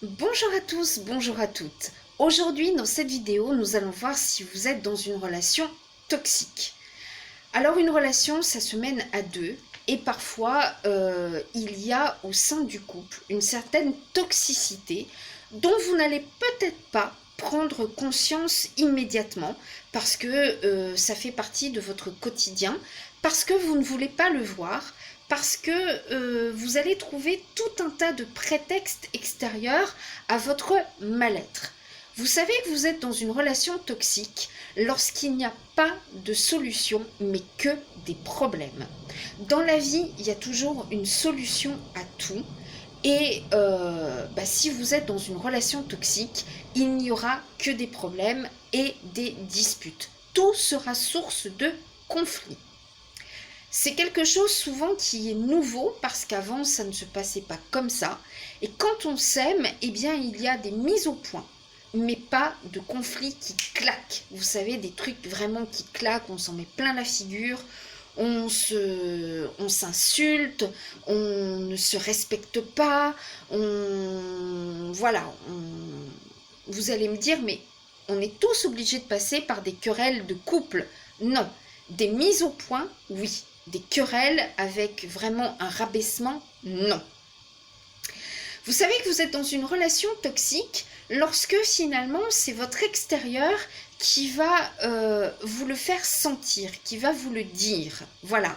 Bonjour à tous, bonjour à toutes. Aujourd'hui, dans cette vidéo, nous allons voir si vous êtes dans une relation toxique. Alors, une relation, ça se mène à deux et parfois, il y a au sein du couple une certaine toxicité dont vous n'allez peut-être pas prendre conscience immédiatement parce que ça fait partie de votre quotidien, parce que vous ne voulez pas le voir, parce que vous allez trouver tout un tas de prétextes extérieurs à votre mal-être. Vous savez que vous êtes dans une relation toxique lorsqu'il n'y a pas de solution, mais que des problèmes. Dans la vie, il y a toujours une solution à tout. Et si vous êtes dans une relation toxique, il n'y aura que des problèmes et des disputes. Tout sera source de conflits. C'est quelque chose souvent qui est nouveau parce qu'avant ça ne se passait pas comme ça. Et quand on s'aime, eh bien il y a des mises au point, mais pas de conflits qui claquent. Vous savez, des trucs vraiment qui claquent, on s'en met plein la figure, on s'insulte, on ne se respecte pas, vous allez me dire, mais on est tous obligés de passer par des querelles de couple. Non, des mises au point, oui. Des querelles avec vraiment un rabaissement, non. Vous savez que vous êtes dans une relation toxique lorsque finalement c'est votre extérieur qui va vous le faire sentir, qui va vous le dire. Voilà.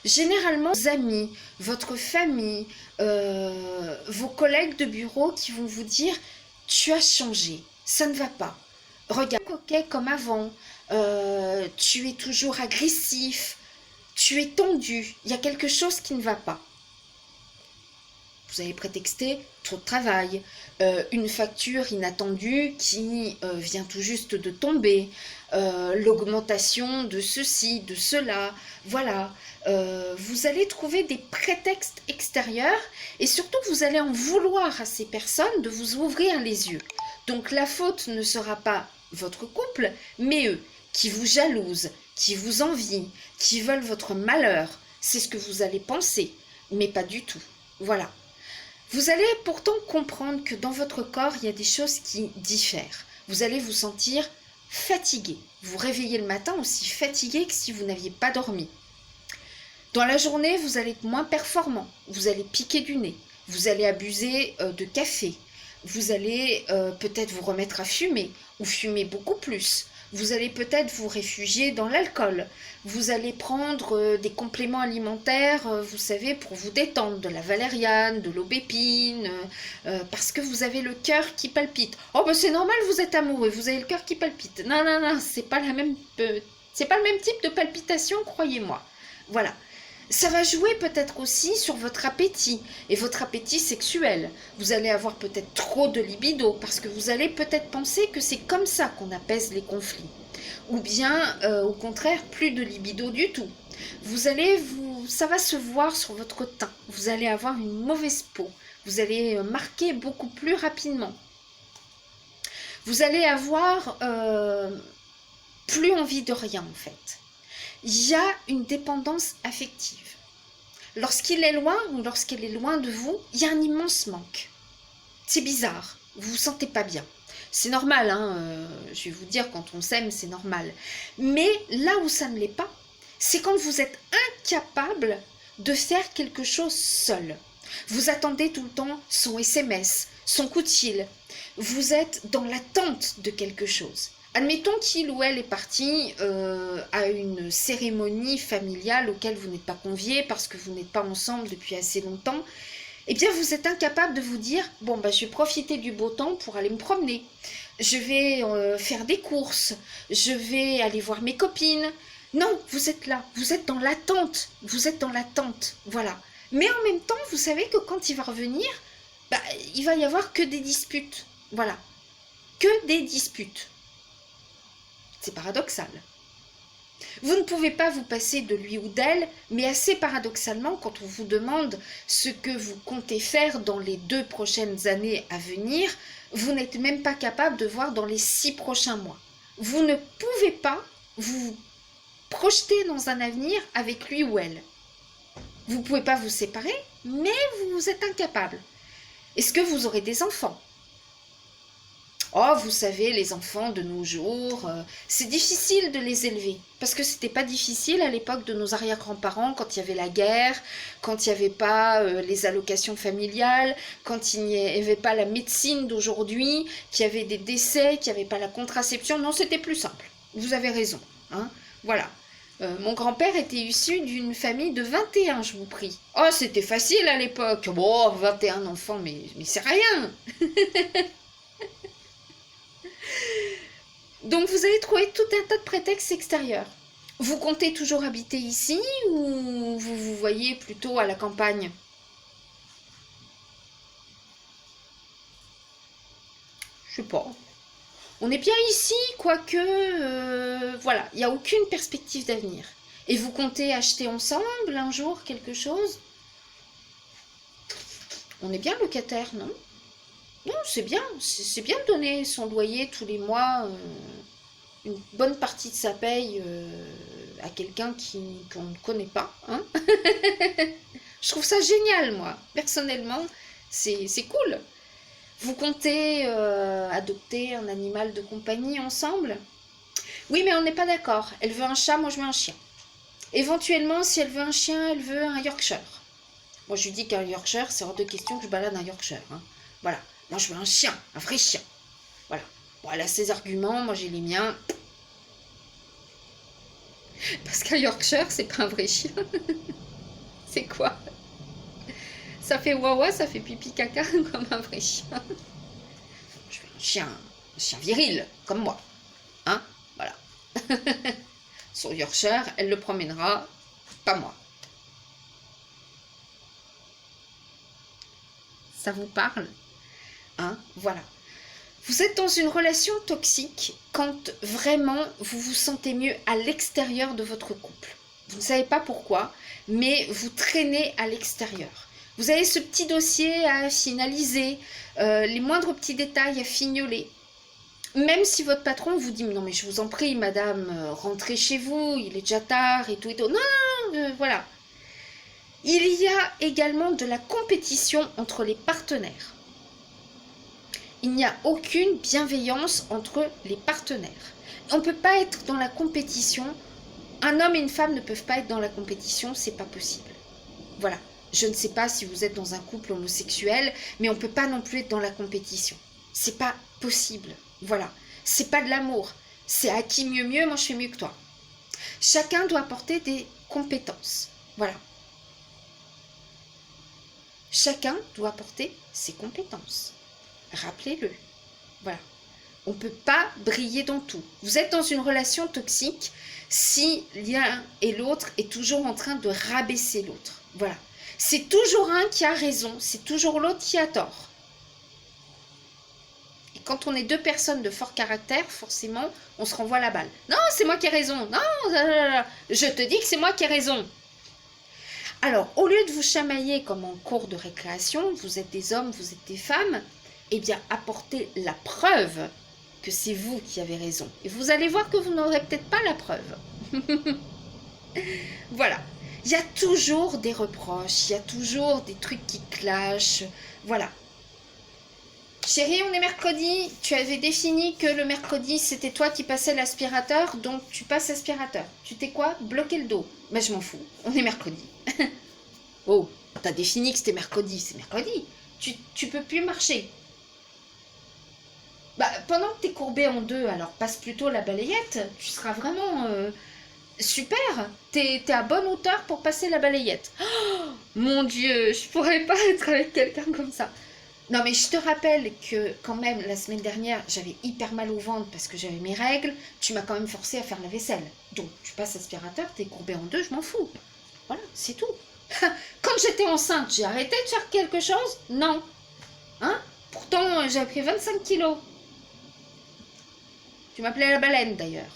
Généralement, vos amis, votre famille, vos collègues de bureau qui vont vous dire « Tu as changé, ça ne va pas. Regarde, ok comme avant, tu es toujours agressif, tu es tendu, il y a quelque chose qui ne va pas. » Vous avez prétexté trop de travail, une facture inattendue qui vient tout juste de tomber, l'augmentation de ceci, de cela, voilà. Vous allez trouver des prétextes extérieurs et surtout vous allez en vouloir à ces personnes de vous ouvrir les yeux. Donc la faute ne sera pas votre couple, mais eux qui vous jalousent, qui vous envient, qui veulent votre malheur. C'est ce que vous allez penser, mais pas du tout. Voilà. Vous allez pourtant comprendre que dans votre corps, il y a des choses qui diffèrent. Vous allez vous sentir fatigué. Vous réveillez le matin aussi fatigué que si vous n'aviez pas dormi. Dans la journée, vous allez être moins performant. Vous allez piquer du nez. Vous allez abuser de café. Vous allez peut-être vous remettre à fumer ou fumer beaucoup plus. Vous allez peut-être vous réfugier dans l'alcool. Vous allez prendre des compléments alimentaires, vous savez, pour vous détendre, de la valériane, de l'aubépine, parce que vous avez le cœur qui palpite. Oh ben c'est normal, vous êtes amoureux, vous avez le cœur qui palpite. Non, non, non, c'est pas le même type de palpitation, croyez-moi. Voilà. Ça va jouer peut-être aussi sur votre appétit et votre appétit sexuel. Vous allez avoir peut-être trop de libido parce que vous allez peut-être penser que c'est comme ça qu'on apaise les conflits. Ou bien, au contraire, plus de libido du tout. Ça va se voir sur votre teint. Vous allez avoir une mauvaise peau. Vous allez marquer beaucoup plus rapidement. Vous allez avoir plus envie de rien en fait. Il y a une dépendance affective. Lorsqu'il est loin ou lorsqu'elle est loin de vous, il y a un immense manque. C'est bizarre, vous vous sentez pas bien. C'est normal, hein, je vais vous dire, quand on s'aime, c'est normal. Mais là où ça ne l'est pas, c'est quand vous êtes incapable de faire quelque chose seul. Vous attendez tout le temps son SMS, son coup de fil. Vous êtes dans l'attente de quelque chose. Admettons qu'il ou elle est parti à une cérémonie familiale auquel vous n'êtes pas convié parce que vous n'êtes pas ensemble depuis assez longtemps. Eh bien, vous êtes incapable de vous dire « Bon, je vais profiter du beau temps pour aller me promener. Je vais faire des courses. Je vais aller voir mes copines. » Non, vous êtes là. Vous êtes dans l'attente. Vous êtes dans l'attente. Voilà. Mais en même temps, vous savez que quand il va revenir, il va y avoir que des disputes. Voilà. Que des disputes. C'est paradoxal. Vous ne pouvez pas vous passer de lui ou d'elle, mais assez paradoxalement, quand on vous demande ce que vous comptez faire dans les 2 prochaines années à venir, vous n'êtes même pas capable de voir dans les 6 prochains mois. Vous ne pouvez pas vous projeter dans un avenir avec lui ou elle. Vous ne pouvez pas vous séparer, mais vous êtes incapable. Est-ce que vous aurez des enfants? Oh, vous savez, les enfants de nos jours, c'est difficile de les élever. Parce que c'était pas difficile à l'époque de nos arrière-grands-parents, quand il y avait la guerre, quand il n'y avait pas les allocations familiales, quand il n'y avait pas la médecine d'aujourd'hui, qu'il y avait des décès, qu'il n'y avait pas la contraception. Non, c'était plus simple. Vous avez raison. Hein. Voilà. Mon grand-père était issu d'une famille de 21, je vous prie. Oh, c'était facile à l'époque. Bon, 21 enfants, mais c'est rien. Donc vous allez trouver tout un tas de prétextes extérieurs. Vous comptez toujours habiter ici ou vous vous voyez plutôt à la campagne? Je sais pas. On est bien ici, quoique, voilà, il n'y a aucune perspective d'avenir. Et vous comptez acheter ensemble un jour quelque chose? On est bien locataire, non? Non, c'est bien. C'est bien de donner son loyer tous les mois, une bonne partie de sa paye à quelqu'un qu'on ne connaît pas. Hein. Je trouve ça génial, moi. Personnellement, c'est cool. Vous comptez adopter un animal de compagnie ensemble? Oui, mais on n'est pas d'accord. Elle veut un chat, moi je veux un chien. Éventuellement, si elle veut un chien, elle veut un Yorkshire. Moi, je lui dis qu'un Yorkshire, c'est hors de question que je balade un Yorkshire. Hein. Voilà. Moi, je veux un chien, un vrai chien. Voilà. Bon, elle a ses arguments, moi j'ai les miens. Parce qu'un Yorkshire, c'est pas un vrai chien. C'est quoi? Ça fait wawa, ça fait pipi caca comme un vrai chien. Je veux un chien viril, comme moi. Hein? Voilà. Son Yorkshire, elle le promènera, pas moi. Ça vous parle? Hein? Voilà. Vous êtes dans une relation toxique quand vraiment vous vous sentez mieux à l'extérieur de votre couple. Vous ne savez pas pourquoi, mais vous traînez à l'extérieur. Vous avez ce petit dossier à finaliser, les moindres petits détails à fignoler. Même si votre patron vous dit « Non mais je vous en prie madame, rentrez chez vous, il est déjà tard et tout et tout. » Non, voilà. Il y a également de la compétition entre les partenaires. Il n'y a aucune bienveillance entre les partenaires. On ne peut pas être dans la compétition. Un homme et une femme ne peuvent pas être dans la compétition, c'est pas possible. Voilà. Je ne sais pas si vous êtes dans un couple homosexuel, mais on ne peut pas non plus être dans la compétition. C'est pas possible. Voilà. C'est pas de l'amour. C'est à qui mieux, moi je fais mieux que toi. Chacun doit apporter des compétences. Voilà. Chacun doit apporter ses compétences. Rappelez-le. Voilà. On ne peut pas briller dans tout. Vous êtes dans une relation toxique si l'un et l'autre est toujours en train de rabaisser l'autre. Voilà. C'est toujours un qui a raison, c'est toujours l'autre qui a tort. Et quand on est deux personnes de fort caractère, forcément, on se renvoie la balle. Non, c'est moi qui ai raison. Non, je te dis que c'est moi qui ai raison. Alors, au lieu de vous chamailler comme en cours de récréation, vous êtes des hommes, vous êtes des femmes, eh bien, apportez la preuve que c'est vous qui avez raison. Et vous allez voir que vous n'aurez peut-être pas la preuve. Voilà. Il y a toujours des reproches, il y a toujours des trucs qui clashent. Voilà. Chérie, on est mercredi. Tu avais défini que le mercredi, c'était toi qui passais l'aspirateur, donc tu passes l'aspirateur. Tu t'es quoi? Bloqué le dos. Mais je m'en fous. On est mercredi. Oh, t'as défini que c'était mercredi. C'est mercredi. Tu peux plus marcher. Bah, pendant que t'es courbé en deux, alors passe plutôt la balayette. Tu seras vraiment super. T'es à bonne hauteur pour passer la balayette. Oh, mon Dieu, je pourrais pas être avec quelqu'un comme ça. Non, mais je te rappelle que quand même, la semaine dernière, j'avais hyper mal au ventre parce que j'avais mes règles. Tu m'as quand même forcé à faire la vaisselle. Donc, tu passes aspirateur, t'es courbé en deux, je m'en fous. Voilà, c'est tout. Quand j'étais enceinte, j'ai arrêté de faire quelque chose? Non. Hein? Pourtant, j'ai pris 25 kilos. Tu m'appelais la baleine, d'ailleurs.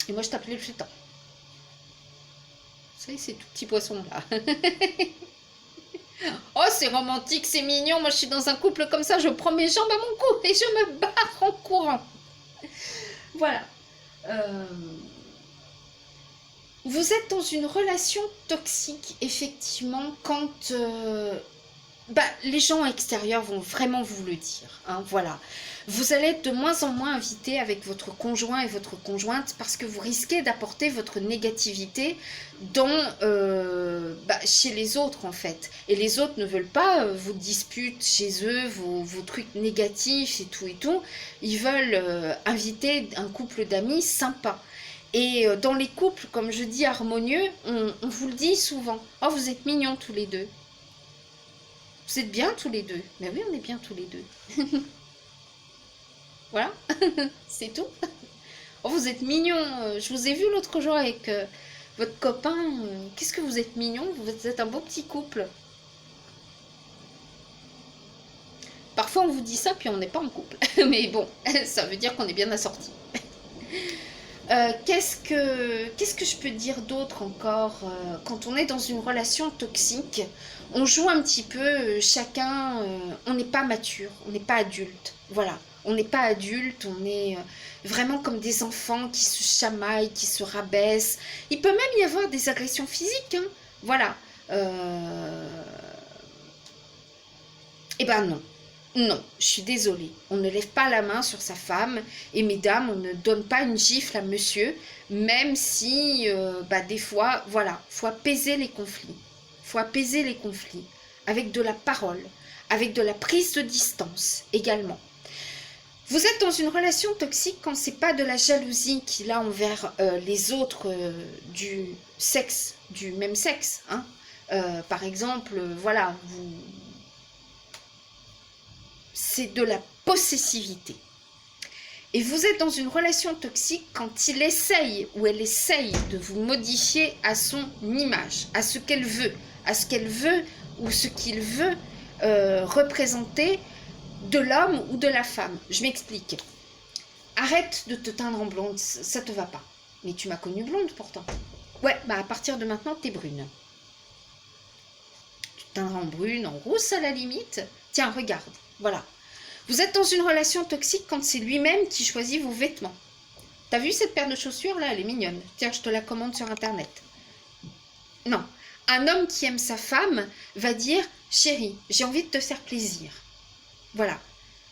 Et moi, je t'appelais le flétan. Vous savez, ces tout petits poissons-là. Oh, c'est romantique, c'est mignon. Moi, je suis dans un couple comme ça, je prends mes jambes à mon cou et je me barre en courant. Voilà. Vous êtes dans une relation toxique, effectivement, quand les gens extérieurs vont vraiment vous le dire. Hein, voilà. Vous allez être de moins en moins invité avec votre conjoint et votre conjointe parce que vous risquez d'apporter votre négativité chez les autres, en fait. Et les autres ne veulent pas vos disputes chez eux, vos trucs négatifs et tout et tout. Ils veulent inviter un couple d'amis sympa. Et dans les couples, comme je dis, harmonieux, on vous le dit souvent. Oh, vous êtes mignons tous les deux. Vous êtes bien tous les deux. Mais oui, on est bien tous les deux. Voilà, c'est tout. Oh, vous êtes mignons. Je vous ai vu l'autre jour avec votre copain. Qu'est-ce que vous êtes mignons. Vous êtes un beau petit couple. Parfois, on vous dit ça, puis on n'est pas en couple. Mais bon, ça veut dire qu'on est bien assortis. Qu'est-ce que je peux dire d'autre encore quand on est dans une relation toxique, on joue un petit peu chacun, on n'est pas mature, on n'est pas adulte. Voilà, on n'est pas adulte, on est vraiment comme des enfants qui se chamaillent, qui se rabaissent. Il peut même y avoir des agressions physiques, hein. Voilà. Eh ben non. Non, je suis désolée. On ne lève pas la main sur sa femme. Et mesdames, on ne donne pas une gifle à monsieur, même si, des fois, voilà, faut apaiser les conflits. Faut apaiser les conflits avec de la parole, avec de la prise de distance également. Vous êtes dans une relation toxique quand c'est pas de la jalousie qu'il a envers les autres du sexe, du même sexe. Hein. Par exemple, voilà, c'est de la possessivité. Et vous êtes dans une relation toxique quand il essaye ou elle essaye de vous modifier à son image, à ce qu'elle veut ou ce qu'il veut représenter de l'homme ou de la femme. Je m'explique. Arrête de te teindre en blonde, ça te va pas. Mais tu m'as connue blonde pourtant. Ouais, à partir de maintenant, t'es brune. Tu te teindras en brune, en rousse à la limite. Tiens, regarde. Voilà. Vous êtes dans une relation toxique quand c'est lui-même qui choisit vos vêtements. T'as vu cette paire de chaussures là, elle est mignonne. Tiens, je te la commande sur internet. Non. Un homme qui aime sa femme va dire « Chérie, j'ai envie de te faire plaisir. » Voilà.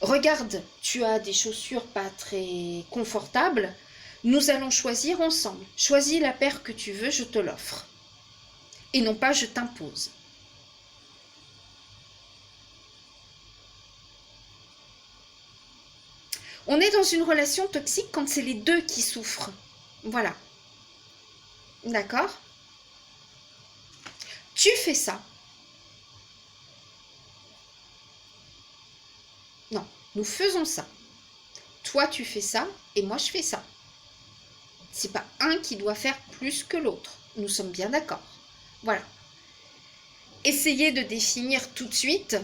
Regarde, tu as des chaussures pas très confortables. Nous allons choisir ensemble. Choisis la paire que tu veux, je te l'offre. Et non pas je t'impose. On est dans une relation toxique quand c'est les deux qui souffrent. Voilà. D'accord? Tu fais ça. Non, nous faisons ça. Toi, tu fais ça et moi, je fais ça. C'est pas un qui doit faire plus que l'autre. Nous sommes bien d'accord. Voilà. Essayez de définir tout de suite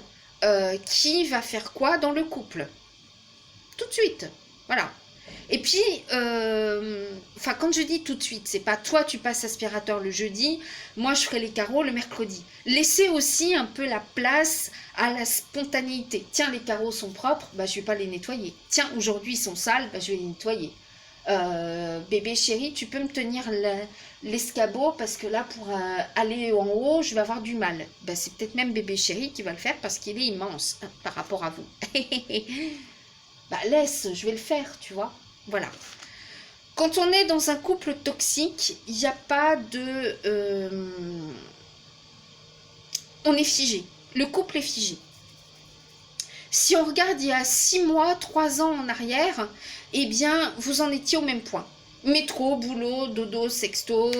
qui va faire quoi dans le couple. Tout de suite, voilà. Et puis, quand je dis tout de suite, c'est pas toi tu passes aspirateur le jeudi, moi je ferai les carreaux le mercredi. Laissez aussi un peu la place à la spontanéité. Tiens, les carreaux sont propres, je vais pas les nettoyer. Tiens, aujourd'hui ils sont sales, je vais les nettoyer. Bébé chéri, tu peux me tenir l'escabeau parce que là pour aller en haut, je vais avoir du mal. C'est peut-être même bébé chéri qui va le faire parce qu'il est immense hein, par rapport à vous. Laisse, je vais le faire, tu vois. Voilà. Quand on est dans un couple toxique, il n'y a pas de... on est figé. Le couple est figé. Si on regarde il y a 6 mois, 3 ans en arrière, eh bien, vous en étiez au même point. Métro, boulot, dodo, sexto,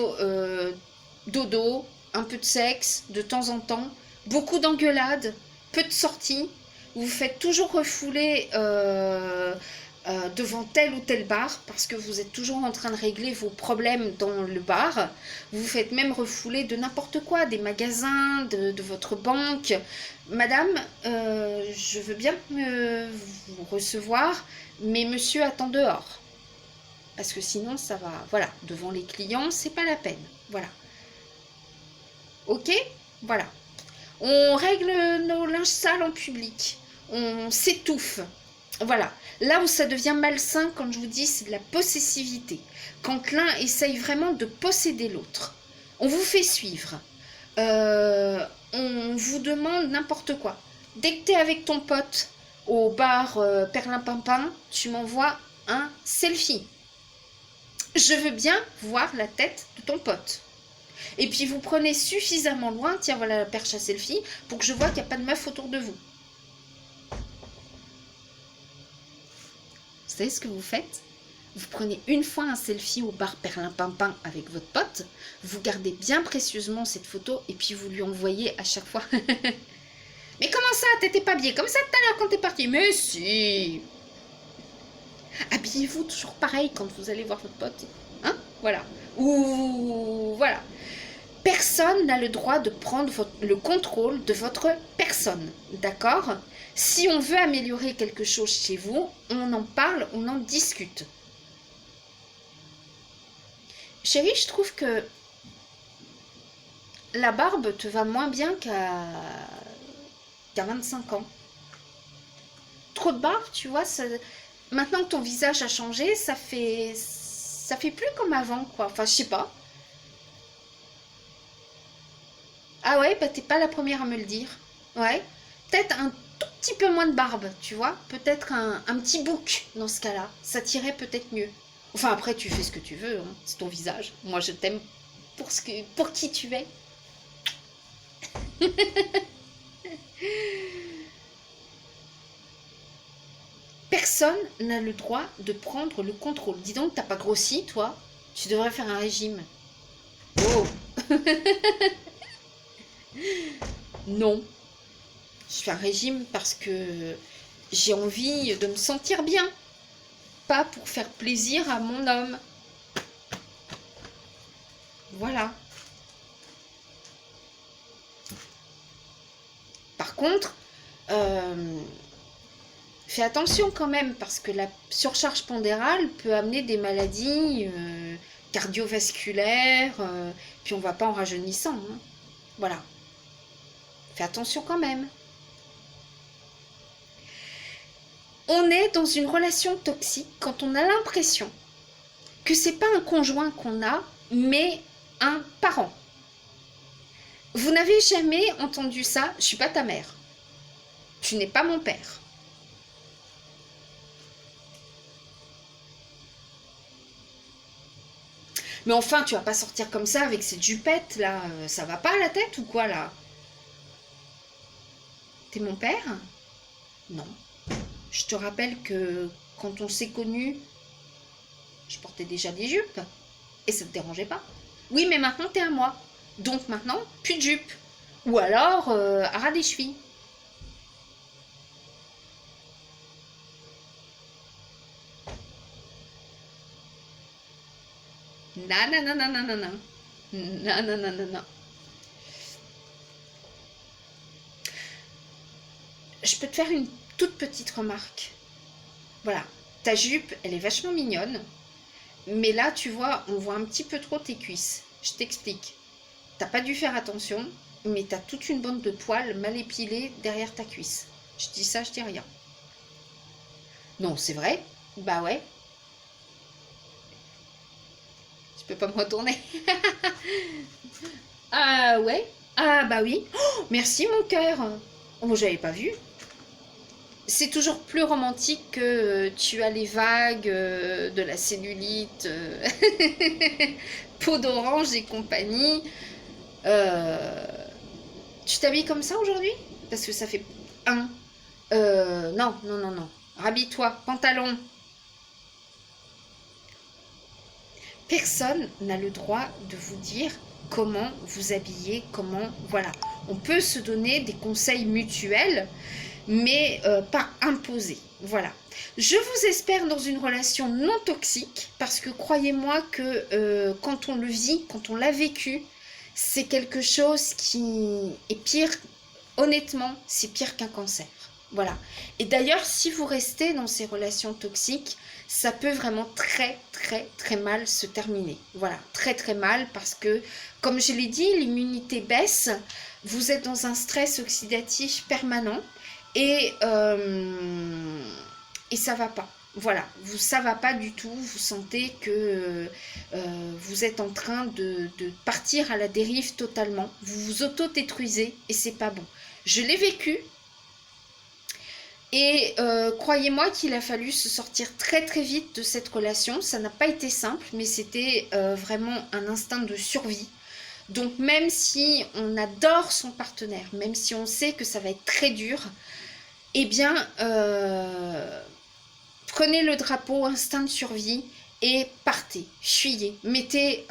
dodo, un peu de sexe, de temps en temps, beaucoup d'engueulades, peu de sorties. Vous vous faites toujours refouler devant tel ou tel bar parce que vous êtes toujours en train de régler vos problèmes dans le bar. Vous vous faites même refouler de n'importe quoi, des magasins, de votre banque. Madame, je veux bien vous recevoir, mais monsieur attend dehors. Parce que sinon, ça va... Voilà, devant les clients, c'est pas la peine. Voilà. Ok? Voilà. On règle nos linges sales en public. On s'étouffe. Voilà. Là où ça devient malsain, quand je vous dis, c'est de la possessivité. Quand l'un essaye vraiment de posséder l'autre. On vous fait suivre. On vous demande n'importe quoi. Dès que tu es avec ton pote au bar Perlimpinpin, tu m'envoies un selfie. Je veux bien voir la tête de ton pote. Et puis vous prenez suffisamment loin, tiens voilà la perche à selfie, pour que je vois qu'il n'y a pas de meuf autour de vous. Vous savez ce que vous faites? Vous prenez une fois un selfie au bar Perlimpinpin avec votre pote, vous gardez bien précieusement cette photo et puis vous lui envoyez à chaque fois. Mais comment ça, t'étais pas habillée comme ça tout à l'heure quand t'es parti? Mais si. Habillez-vous toujours pareil quand vous allez voir votre pote. Hein? Voilà. Ou voilà. Personne n'a le droit de prendre le contrôle de votre personne. D'accord? Si on veut améliorer quelque chose chez vous, on en parle, on en discute. Chérie, je trouve que la barbe te va moins bien qu'à 25 ans. Trop de barbe, tu vois, ça... Maintenant que ton visage a changé, ça fait plus comme avant, quoi. Enfin, je sais pas. Ah ouais, bah t'es pas la première à me le dire. Ouais. Peut-être un tout petit peu moins de barbe, tu vois. Peut-être un petit bouc dans ce cas-là. Ça t'irait peut-être mieux. Enfin, après, tu fais ce que tu veux, hein. C'est ton visage. Moi, je t'aime pour qui tu es. Personne n'a le droit de prendre le contrôle. Dis donc, t'as pas grossi, toi? Tu devrais faire un régime. Oh. Non. Je fais un régime parce que j'ai envie de me sentir bien. Pas pour faire plaisir à mon homme. Voilà. Par contre, fais attention quand même, parce que la surcharge pondérale peut amener des maladies cardiovasculaires, puis on ne va pas en rajeunissant. Hein. Voilà. Fais attention quand même. On est dans une relation toxique quand on a l'impression que c'est pas un conjoint qu'on a, mais un parent. Vous n'avez jamais entendu ça, je suis pas ta mère. Tu n'es pas mon père. Mais enfin, tu vas pas sortir comme ça avec cette jupette là. Ça va pas à la tête ou quoi là? T'es mon père? Non. Je te rappelle que quand on s'est connus, je portais déjà des jupes. Et ça te dérangeait pas? Oui, mais maintenant t'es à moi. Donc maintenant, plus de jupe. Ou alors, à ras des chevilles. Non, non, non, non, non, non, non. Non, non, non, non, non. Je peux te faire une toute petite remarque. Voilà, ta jupe, elle est vachement mignonne. Mais là, tu vois, on voit un petit peu trop tes cuisses. Je t'explique. T'as pas dû faire attention, mais t'as toute une bande de poils mal épilés derrière ta cuisse. Je dis ça, je dis rien. Non, c'est vrai? Bah ouais. Je peux pas me retourner. Ah ouais? Ah bah oui. Oh, merci mon cœur. Oh, j'avais pas vu. C'est toujours plus romantique que tu as les vagues, de la cellulite, peau d'orange et compagnie. Tu t'habilles comme ça aujourd'hui? Parce que ça fait un. Non, non, non, non. Rhabille-toi, pantalon. Personne n'a le droit de vous dire comment vous habiller, comment... Voilà. On peut se donner des conseils mutuels, mais pas imposés. Voilà. Je vous espère dans une relation non toxique, parce que croyez-moi que quand on le vit, quand on l'a vécu, c'est quelque chose qui est pire, honnêtement, c'est pire qu'un cancer. Voilà. Et d'ailleurs, si vous restez dans ces relations toxiques, ça peut vraiment très, très, très mal se terminer. Voilà, très, très mal parce que, comme je l'ai dit, l'immunité baisse, vous êtes dans un stress oxydatif permanent et et ça va pas. Voilà, ça va pas du tout, vous sentez que vous êtes en train de partir à la dérive totalement, vous vous auto-détruisez et c'est pas bon. Je l'ai vécu et croyez-moi qu'il a fallu se sortir très très vite de cette relation, ça n'a pas été simple mais c'était vraiment un instinct de survie. Donc même si on adore son partenaire, même si on sait que ça va être très dur, eh bien prenez le drapeau instinct de survie et partez, fuyez, mettez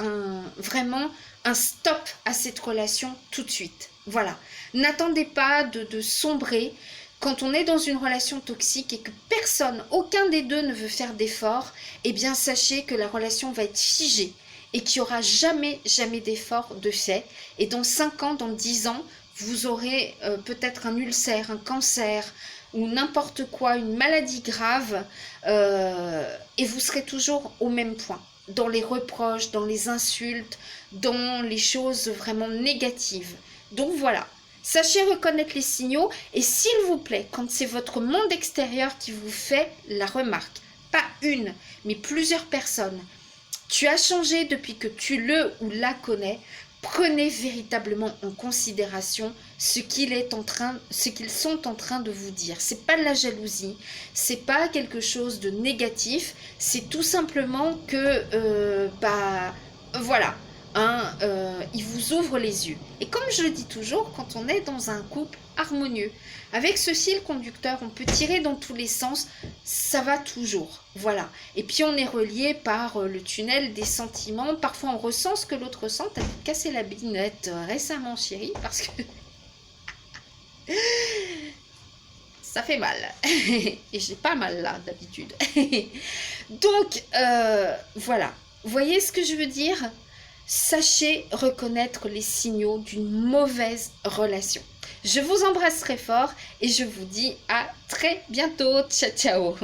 vraiment un stop à cette relation tout de suite. Voilà, n'attendez pas de sombrer quand on est dans une relation toxique et que personne, aucun des deux ne veut faire d'efforts. Eh bien sachez que la relation va être figée et qu'il n'y aura jamais, jamais d'effort de fait. Et dans 5 ans, dans 10 ans, vous aurez peut-être un ulcère, un cancer, ou n'importe quoi, une maladie grave, et vous serez toujours au même point, dans les reproches, dans les insultes, dans les choses vraiment négatives. Donc voilà, sachez reconnaître les signaux, et s'il vous plaît, quand c'est votre monde extérieur qui vous fait la remarque, pas une, mais plusieurs personnes, tu as changé depuis que tu le ou la connais, prenez véritablement en considération ce qu'ils sont en train de vous dire. C'est pas de la jalousie, c'est pas quelque chose de négatif, c'est tout simplement que, voilà, hein, ils vous ouvrent les yeux. Et comme je le dis toujours, quand on est dans un couple harmonieux, avec ce fil conducteur, on peut tirer dans tous les sens, ça va toujours, voilà. Et puis on est relié par le tunnel des sentiments, parfois on ressent ce que l'autre ressent. T'as cassé la binette récemment chérie, parce que ça fait mal, et j'ai pas mal là d'habitude. Donc voilà, vous voyez ce que je veux dire? Sachez reconnaître les signaux d'une mauvaise relation. Je vous embrasse très fort et je vous dis à très bientôt. Ciao, ciao.